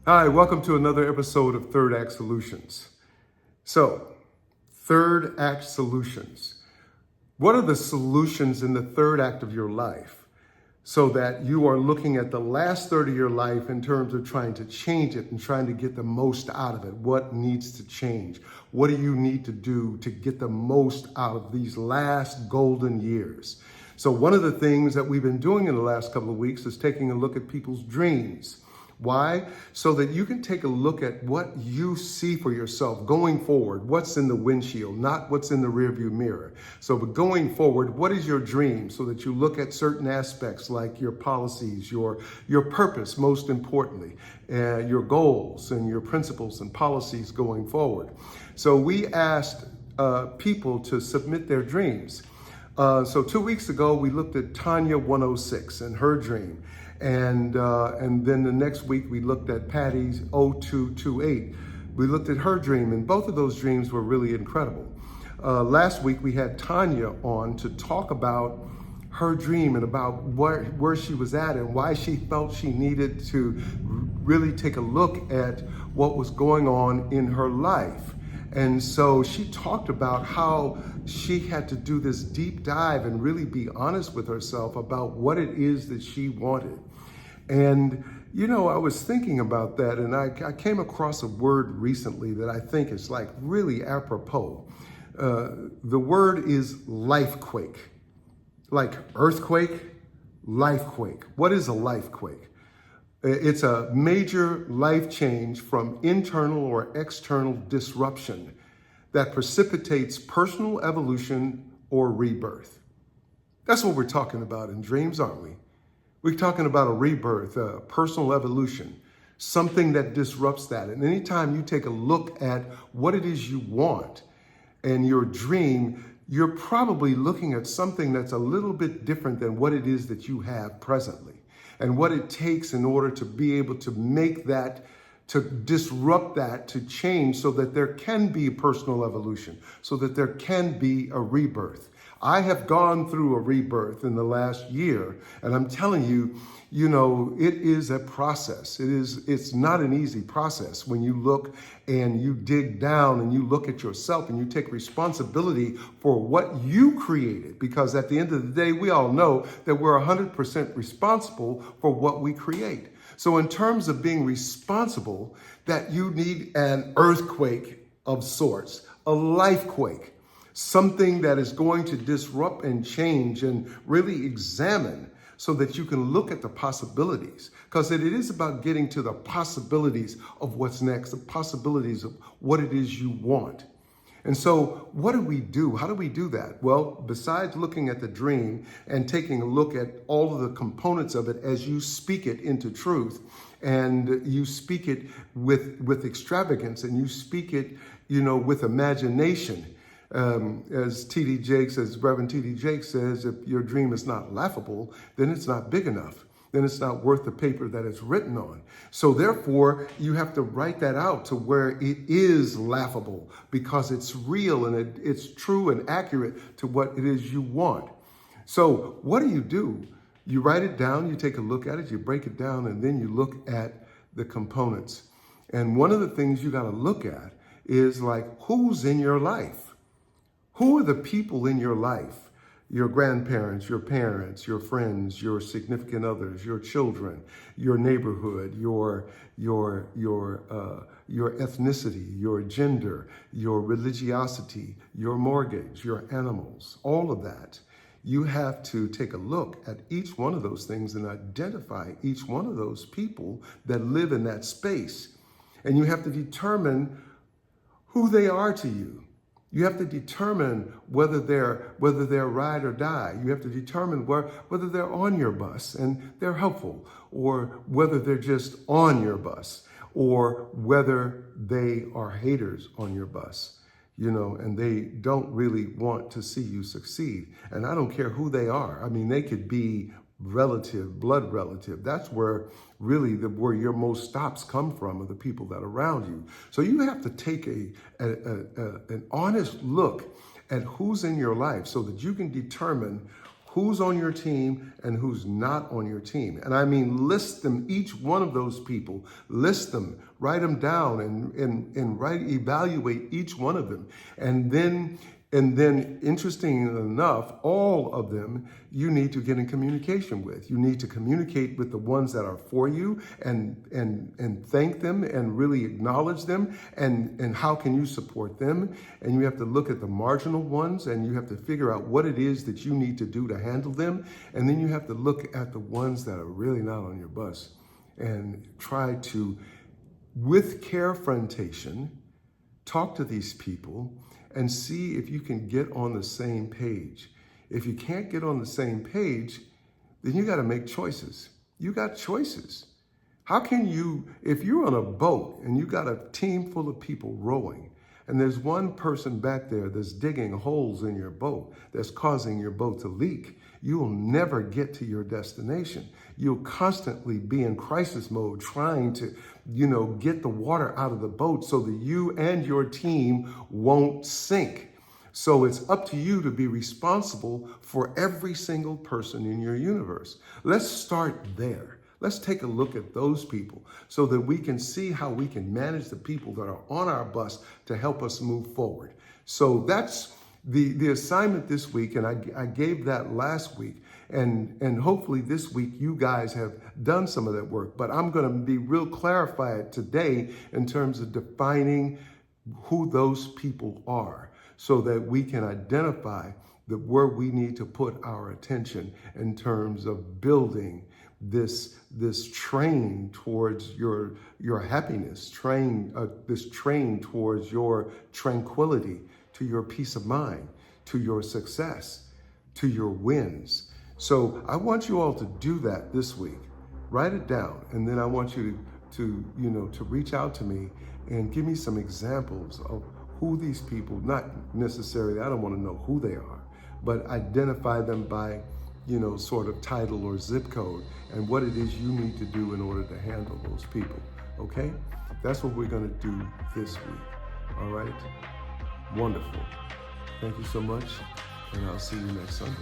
Hi, welcome to another episode of Third Act Solutions. So, Third Act Solutions. What are the solutions in the third act of your life so that you are looking at the last third of your life in terms of trying to change it and trying to get the most out of it? What needs to change? What do you need to do to get the most out of these last golden years? So one of the things that we've been doing in the last couple of weeks is taking a look at people's dreams. Why? So that you can take a look at what you see for yourself going forward, what's in the windshield, not what's in the rearview mirror. So but going forward, what is your dream? So that you look at certain aspects like your policies, your purpose, most importantly, your goals and your principles and policies going forward. So we asked people to submit their dreams. So 2 weeks ago, we looked at Tanya 106 and her dream. And then the next week we looked at Patty's 0228. We looked at her dream, and both of those dreams were really incredible. Last week we had Tanya on to talk about her dream and about where she was at and why she felt she needed to really take a look at what was going on in her life. And so she talked about how she had to do this deep dive and really be honest with herself about what it is that she wanted. And, you know, I was thinking about that, and I came across a word recently that I think is like really apropos. The word is lifequake. Like earthquake, lifequake. What is a lifequake? It's a major life change from internal or external disruption that precipitates personal evolution or rebirth. That's what we're talking about in dreams, aren't we? We're talking about a rebirth, a personal evolution, something that disrupts that. And anytime you take a look at what it is you want and your dream, you're probably looking at something that's a little bit different than what it is that you have presently. And what it takes in order to be able to make that, to disrupt that, to change so that there can be personal evolution, so that there can be a rebirth. I have gone through a rebirth in the last year, and I'm telling you, you know, it is a process. It's not an easy process when you look and you dig down and you look at yourself and you take responsibility for what you created. Because at the end of the day, we all know that we're 100% responsible for what we create. So in terms of being responsible, that you need an earthquake of sorts, a lifequake, something that is going to disrupt and change and really examine so that you can look at the possibilities. Because it is about getting to the possibilities of what's next, the possibilities of what it is you want. And so what do we do? How do we do that? Well, besides looking at the dream and taking a look at all of the components of it as you speak it into truth, and you speak it with extravagance, and you speak it, you know, with imagination. As T.D. Jakes, as Reverend T.D. Jakes says, if your dream is not laughable, then it's not big enough. Then it's not worth the paper that it's written on. So therefore, you have to write that out to where it is laughable because it's real and it's true and accurate to what it is you want. So what do? You write it down, you take a look at it, you break it down, and then you look at the components. And one of the things you got to look at is like, who's in your life? Who are the people in your life? Your grandparents, your parents, your friends, your significant others, your children, your neighborhood, your ethnicity, your gender, your religiosity, your mortgage, your animals, all of that. You have to take a look at each one of those things and identify each one of those people that live in that space. And you have to determine who they are to you. You have to determine whether they're ride or die. You have to determine whether they're on your bus and they're helpful, or whether they're just on your bus, or whether they are haters on your bus, you know, and they don't really want to see you succeed. And I don't care who they are. I mean, they could be relative, blood relative. That's where really where your most stops come from, are the people that are around you. So you have to take an honest look at who's in your life so that you can determine who's on your team and who's not on your team. And I mean, list them, each one of those people, list them, write them down and evaluate each one of them. And then, interestingly enough, all of them you need to get in communication with. You need to communicate with the ones that are for you and thank them and really acknowledge them and how can you support them. And you have to look at the marginal ones and you have to figure out what it is that you need to do to handle them. And then you have to look at the ones that are really not on your bus and try to, with carefrontation, talk to these people and see if you can get on the same page. If you can't get on the same page, then you got to make choices. You got choices. How can you, if you're on a boat and you got a team full of people rowing, and there's one person back there that's digging holes in your boat, that's causing your boat to leak, you will never get to your destination. You'll constantly be in crisis mode trying to, get the water out of the boat so that you and your team won't sink. So it's up to you to be responsible for every single person in your universe. Let's start there. Let's take a look at those people so that we can see how we can manage the people that are on our bus to help us move forward. So that's the assignment this week, and I gave that last week. And hopefully this week you guys have done some of that work. But I'm going to be real clarified today in terms of defining who those people are so that we can identify where we need to put our attention in terms of building this train towards your happiness, this train towards your tranquility, to your peace of mind, to your success, to your wins. So I want you all to do that this week. Write it down, and then I want you to reach out to me and give me some examples of who these people, not necessarily, I don't want to know who they are, but identify them by, sort of title or zip code and what it is you need to do in order to handle those people, okay? That's what we're going to do this week, all right? Wonderful. Thank you so much, and I'll see you next Sunday.